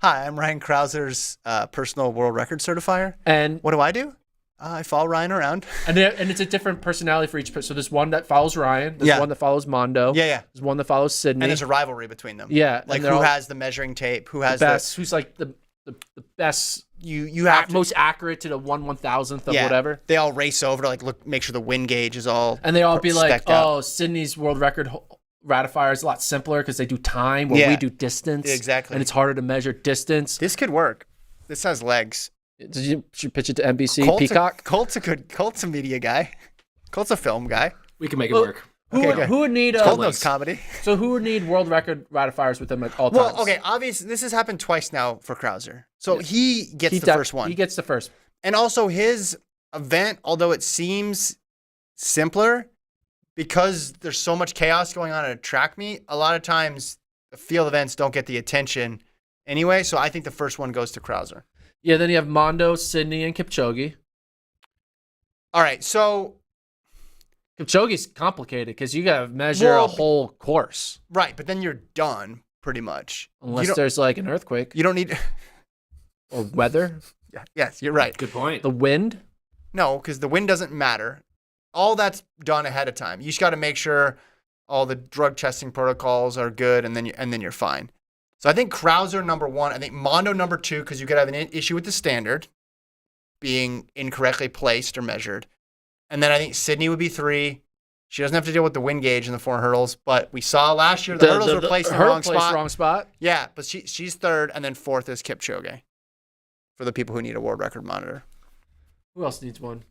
Hi, I'm Ryan Crouser's personal world record certifier. And What do? I follow Ryan around. and it's a different personality for each person. So there's one that follows Ryan. There's one that follows Mondo. Yeah. There's one that follows Sydney. And there's a rivalry between them. Yeah, Like and they're who all has the measuring tape, who has the best. Who's like the best, you have to, most accurate to the 1/1000th of whatever. They all race over to like look, make sure the wind gauge is all And they all be like, specced out. oh, Sydney's world record ratifier is a lot simpler because they do time where we do distance. Exactly. And it's harder to measure distance. This could work. This has legs. Should you pitch it to NBC? Peacock? Colt's a media guy. Colt's a film guy. We can make it work. Who would need Colt knows comedy. So who would need world record ratifiers with him at all times? Well, okay, obviously this has happened twice now for Crouser. So he gets the first one. He gets the first. And also his event, although it seems simpler because there's so much chaos going on at a track meet. A lot of times the field events don't get the attention anyway. So I think the first one goes to Crouser. Yeah, then you have Mondo, Sydney, and Kipchoge. All right, so Kipchoge's complicated because you got to measure a whole course. Right, but then you're done pretty much. Unless there's like an earthquake. You don't need... Or weather. Yeah, yes, you're right. Good point. The wind. No, because the wind doesn't matter. All that's done ahead of time. You just got to make sure all the drug testing protocols are good, and then you're fine. So I think Crouser number 1. I think Mondo number 2, because you could have an issue with the standard being incorrectly placed or measured. And then I think Sydney would be 3. She doesn't have to deal with the wind gauge in the 4 hurdles, but we saw last year the hurdles were placed in the wrong spot. Yeah, but she's 3rd, and then 4th is Kipchoge for the people who need a world record monitor. Who else needs one?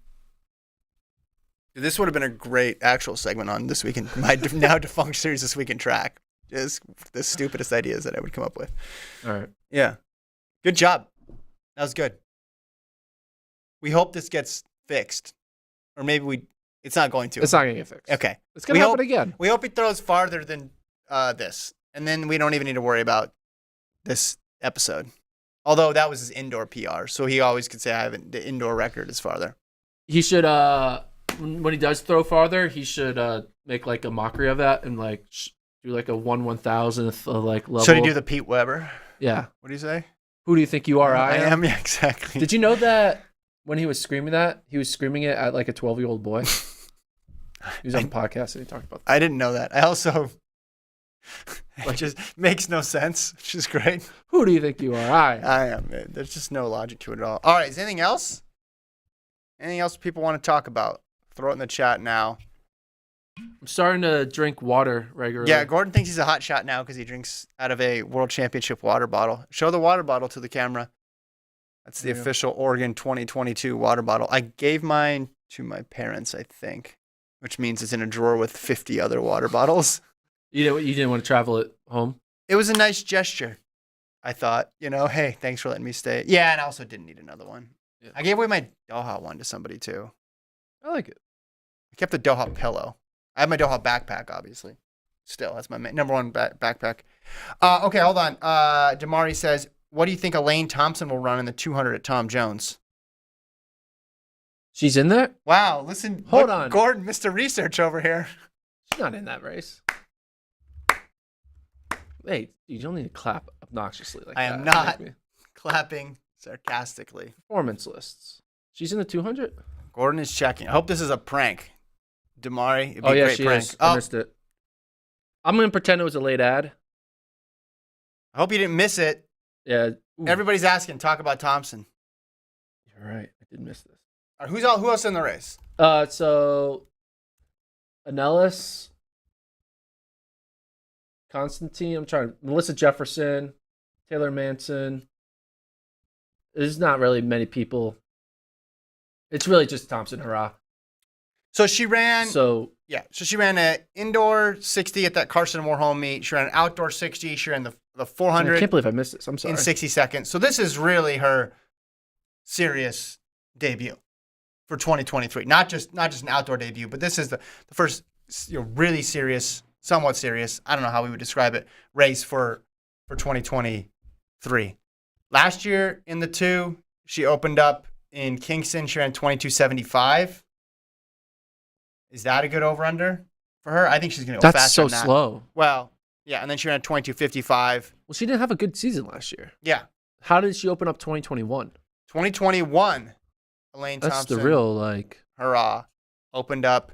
This would have been a great actual segment on This Week in my now defunct series, This Week in Track. Just the stupidest ideas that I would come up with. All right. Yeah. Good job. That was good. We hope this gets fixed. Or maybe it's not going to. It's not going to get fixed. Okay. It's going to happen again. We hope it throws farther than this. And then we don't even need to worry about this episode. Although that was his indoor PR. So he always could say the indoor record is farther. He should, when he does throw farther, he should make like a mockery of that and like do like a 1/1000th like level. Should he do the Pete Weber? Yeah. What do you say? Who do you think you are? I am. Yeah, exactly. Did you know that when he was screaming that, he was screaming it at like a 12-year-old boy? He was on a podcast and he talked about that. I didn't know that. I also... It just makes no sense, which is great. Who do you think you are? I am. There's just no logic to it at all. All right, is anything else? Anything else people want to talk about? Throw it in the chat now. I'm starting to drink water regularly. Yeah, Gordon thinks he's a hot shot now because he drinks out of a World Championship water bottle. Show the water bottle to the camera. That's the official Oregon 2022 water bottle. I gave mine to my parents, I think, which means it's in a drawer with 50 other water bottles. You didn't want to travel it home? It was a nice gesture. I thought, hey, thanks for letting me stay. Yeah, and I also didn't need another one. Yeah. I gave away my Doha one to somebody, too. I like it. I kept the Doha pillow. I have my Doha backpack, obviously. Still, that's my number one backpack. Okay, hold on. Damari says, what do you think Elaine Thompson will run in the 200 at Tom Jones? She's in there? Wow, listen. Hold on. Gordon, Mr. Research over here. She's not in that race. Hey, you don't need to clap obnoxiously like that. I am not clapping sarcastically. Performance lists. She's in the 200? Gordon is checking. I hope this is a prank. Damari, it'd be a great she prank. is. I missed it. I'm going to pretend it was a late ad. I hope you didn't miss it. Yeah. Ooh. Everybody's asking, talk about Thompson. You're right. I did miss this. All right, who else in the race? So, Anellis, Constantine, Melissa Jefferson, Taylor Manson. There's not really many people. It's really just Thompson-Herah. So she ran. So she ran an indoor 60 at that Carson Warholm meet. She ran an outdoor 60. She ran the 400. I can't believe I missed this. I'm sorry. In 60 seconds. So this is really her serious debut for 2023. Not just an outdoor debut, but this is the first really serious, somewhat serious, I don't know how we would describe it, race for 2023. Last year in the 2, she opened up in Kingston. She ran 22:75. Is that a good over-under for her? I think she's going to go faster than that. That's so slow. Well, yeah, and then she ran 22:55. Well, she didn't have a good season last year. Yeah. How did she open up 2021? 2021, Elaine Thompson. That's the real, Herah opened up.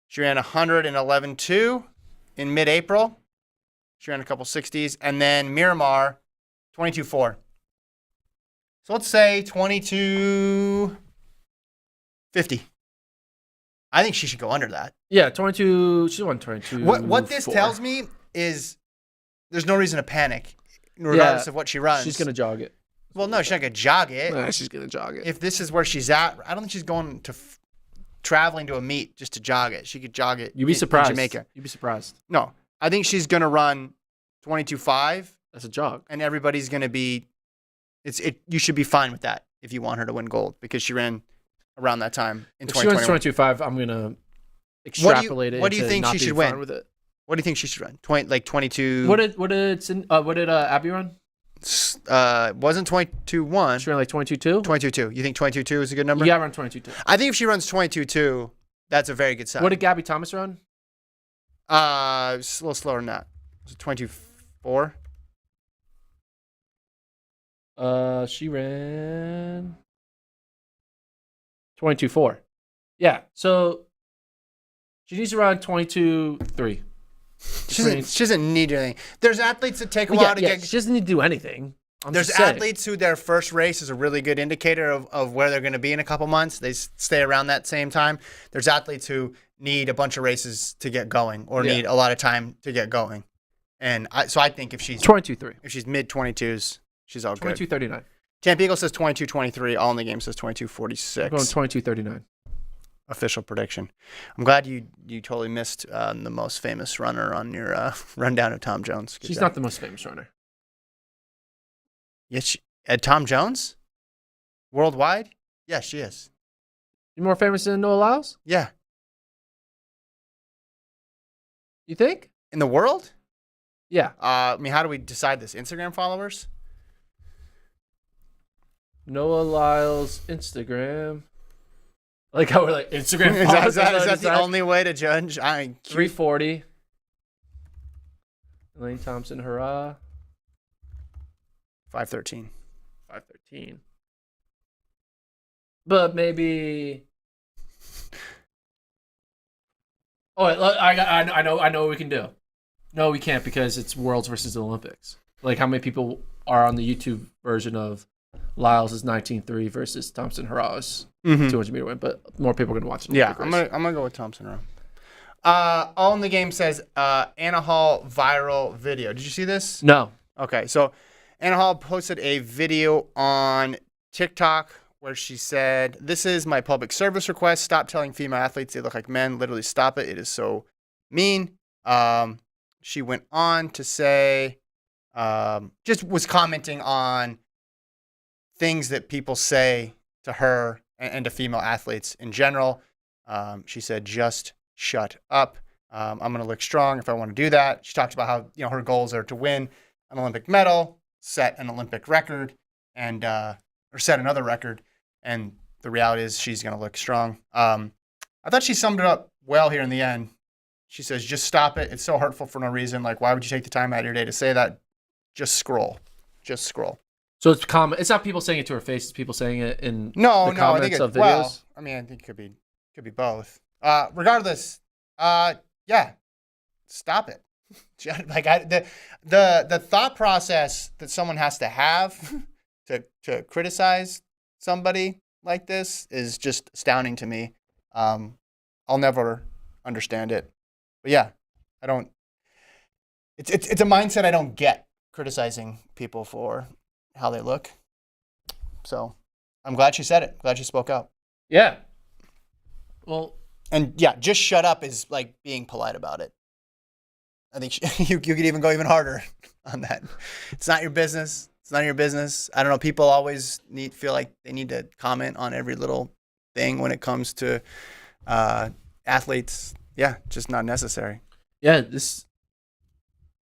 She ran 111.2 in mid-April. She ran a couple 60s. And then Miramar, 22.4. So let's say 22.50. I think she should go under that. Yeah, 22. She won 22. What this tells me is there's no reason to panic, regardless of what she runs. She's going to jog it. Well, no, she's not going to jog it. Nah, she's going to jog it. If this is where she's at, I don't think she's going to traveling to a meet just to jog it. She could jog it. You'd be surprised. In Jamaica. You'd be surprised. No, I think she's going to run 22.5. That's a jog. And everybody's going to be, you should be fine with that if you want her to win gold because she ran around that time in 2021. If she runs 22.5, I'm going to extrapolate it. what do you into think not she being should fine win? With it. What do you think she should run? 22. What did Abby run? Wasn't 22-1. She ran like 22.2. 22-2. You think 22-2 is a good number? Yeah, run 22.2. I think if she runs 22-2, that's a very good sign. What did Gabby Thomas run? It's a little slower than that. Was it 24? She ran 22.4. Yeah, so she needs to run 22.3. She doesn't need anything. There's athletes that take a while to get. She doesn't need to do anything. There's athletes who their first race is a really good indicator of where they're going to be in a couple months. They stay around that same time. There's athletes who need a bunch of races to get going or need a lot of time to get going. And so I think if she's 22.3. If she's mid 22s, she's all good. 22.39. Tampa Eagle says 22-23. All in the game says 22-46. I'm going 22.39. Official prediction. I'm glad you totally missed the most famous runner on your rundown of Tom Jones. She's not the most famous runner. Yes, Tom Jones? Worldwide? Yes, she is. You more famous than Noah Lyles? Yeah. You think? In the world? Yeah. I mean, how do we decide this? Instagram followers? Noah Lyles Instagram. I like how we're like Instagram Is followers. that the only way to judge? 340. Elaine Thompson-Herah. 513. 513. But maybe. Oh, I know what we can do. No, we can't because it's Worlds versus the Olympics. Like how many people are on the YouTube version of Lyles is 19.3 versus Thompson-Herah's 200 meter win, but more people are gonna watch it. Yeah, I'm gonna go with Thompson-Herah. All in the game says Anna Hall viral video. Did you see this? No. Okay, so Anna Hall posted a video on TikTok where she said, "This is my public service request. Stop telling female athletes they look like men. Literally stop it. It is so mean." She went on to say, just was commenting on things that people say to her and to female athletes in general. She said, "Just shut up. I'm going to look strong if I want to do that." She talked about how her goals are to win an Olympic medal, set an Olympic record, and or set another record. And the reality is she's going to look strong. I thought she summed it up well here in the end. She says, "Just stop it. It's so hurtful for no reason. Like, why would you take the time out of your day to say that? Just scroll. Just scroll." So it's common. It's not people saying it to her face. It's people saying it in the comments I think of videos. Well, I mean, I think it could be both. Regardless, yeah, stop it. Like the thought process that someone has to have to criticize somebody like this is just astounding to me. I'll never understand it. But yeah, I don't. It's a mindset I don't get, criticizing people for how they look. So I'm glad she said it. Glad she spoke out. Yeah. Well, and yeah, just shut up is like being polite about it. I think you could even go even harder on that. It's not your business. It's none of your business. I don't know. People always feel like they need to comment on every little thing when it comes to athletes. Yeah, just not necessary. Yeah,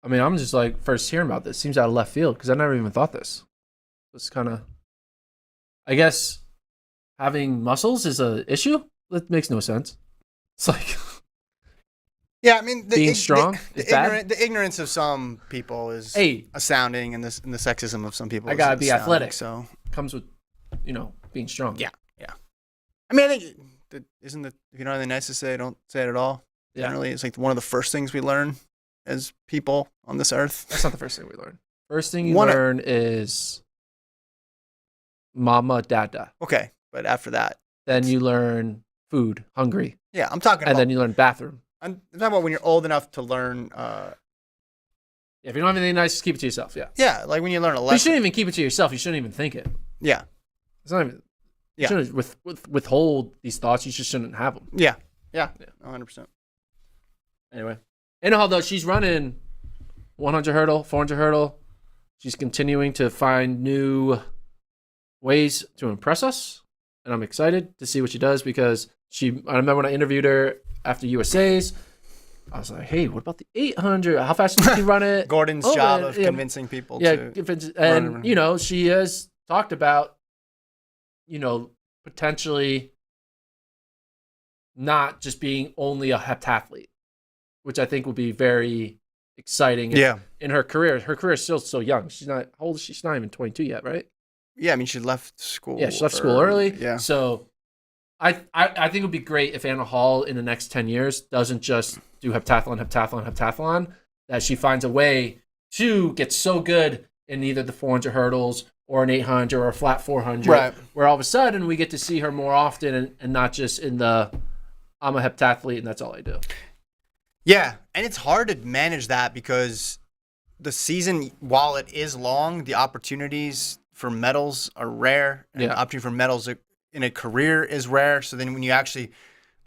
I'm just like first hearing about this. Seems out of left field because I never even thought this. It's kind of, I guess, having muscles is a issue. That makes no sense. It's like, yeah, I mean, being strong is bad. The ignorance of some people is astounding, and the sexism of some people. I gotta be athletic, so comes with, being strong. Yeah. I mean, I think isn't it, if you don't have anything nice to say, don't say it at all. Yeah. Generally, it's like one of the first things we learn as people on this earth. That's not the first thing we learn. First thing you learn is mama, dada. Okay, but after that, then you learn food, hungry. Yeah, I'm talking about. And then you learn bathroom. I'm talking about when you're old enough to learn. If you don't have anything nice, just keep it to yourself. Yeah. Yeah, like when you learn a lesson. You shouldn't even keep it to yourself. You shouldn't even think it. Yeah. It's not even. You shouldn't withhold these thoughts. You just shouldn't have them. Yeah. 100%. Anyway, Anna, though, she's running 100 hurdle, 400 hurdle. She's continuing to find new ways to impress us, and I'm excited to see what she does because I remember when I interviewed her after USA's. I was like, hey, what about the 800? How fast can you run it? Gordon's job of convincing people to. And, you know, she has talked about, you know, potentially not just being only a heptathlete, which I think would be very exciting in her career. Her career is still so young. She's not, how old is she? She's not even 22 yet, right? Yeah, I mean, she left school. Yeah, she left school early. Yeah. So I think it would be great if Anna Hall in the next 10 years doesn't just do heptathlon, that she finds a way to get so good in either the 400 hurdles or an 800 or a flat 400, right, where all of a sudden we get to see her more often and not just in the, I'm a heptathlete and that's all I do. Yeah, and it's hard to manage that because the season, while it is long, the opportunities for medals are rare, and the opportunity for medals in a career is rare. So then when you actually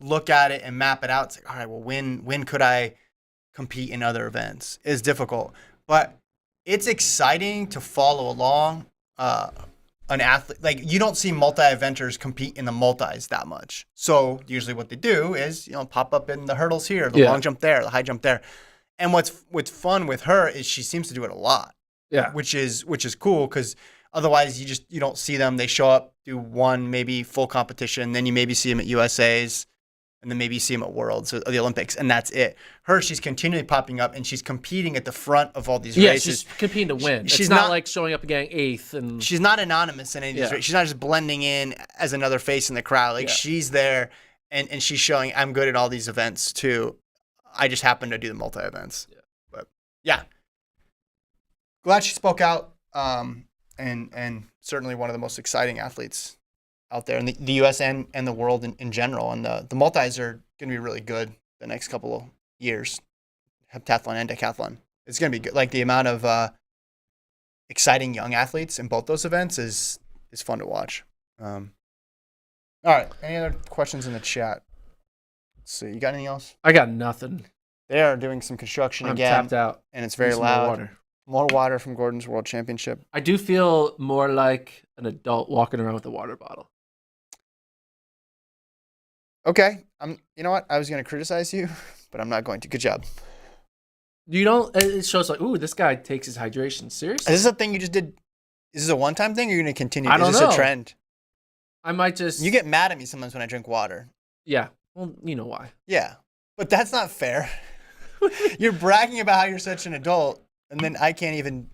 look at it and map it out, it's like, all right, well, when could I compete in other events? It's difficult. But it's exciting to follow along an athlete. Like, you don't see multi-eventers compete in the multis that much. So usually what they do is, you know, pop up in the hurdles here, the long jump there, the high jump there. And what's fun with her is she seems to do it a lot. Yeah. Which is cool, because otherwise you don't see them. They show up, do one maybe full competition, then you maybe see them at USA's, and then maybe you see them at Worlds or the Olympics, and that's it. She's continually popping up, and she's competing at the front of all these races. She's competing to win. She's it's not like showing up and getting 8th. And she's not anonymous in any of these races. She's not just blending in as another face in the crowd. Like, she's there, and she's showing, I'm good at all these events too. I just happen to do the multi-events. Yeah. But, yeah. Glad she spoke out, and certainly one of the most exciting athletes out there in the U.S. and the world in general. And the multis are going to be really good the next couple of years, heptathlon and decathlon. It's going to be good. Like, the amount of exciting young athletes in both those events is fun to watch. All right. Any other questions in the chat? Let's see. You got anything else? I got nothing. They are doing some construction again. I'm tapped out. And it's very loud. More water from Gordon's World Championship. I do feel more like an adult walking around with a water bottle. Okay. You know what? I was going to criticize you, but I'm not going to. Good job. You don't, it shows like, ooh, this guy takes his hydration seriously. Is this a thing you just did? Is this a one-time thing, or are you going to continue? I don't know. Is this a trend? I might just. You get mad at me sometimes when I drink water. Yeah. Well, you know why. Yeah. But that's not fair. You're bragging about how you're such an adult, and then I can't even.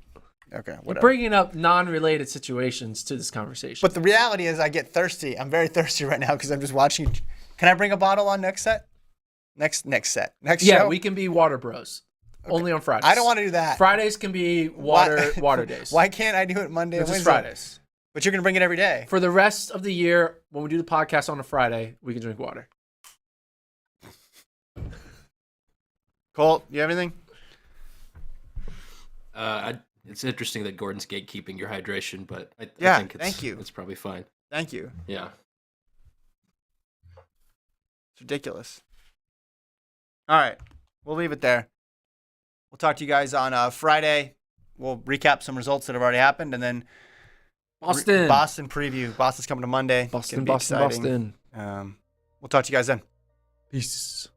Okay, whatever. You're bringing up non-related situations to this conversation. But the reality is, I get thirsty. I'm very thirsty right now because I'm just watching. Can I bring a bottle on next set? Next set. Next show? Yeah, we can be water bros. Okay. Only on Fridays. I don't want to do that. Fridays can be water days. Why can't I do it Monday and Wednesday? Just Fridays. But you're going to bring it every day. For the rest of the year, when we do the podcast on a Friday, we can drink water. Colt, you have anything? It's interesting that Gordon's gatekeeping your hydration, but I think thank you. It's probably fine. Thank you. Yeah. It's ridiculous. All right. We'll leave it there. We'll talk to you guys on Friday. We'll recap some results that have already happened, and then Boston preview. Boston's coming to Monday. Boston. We'll talk to you guys then. Peace.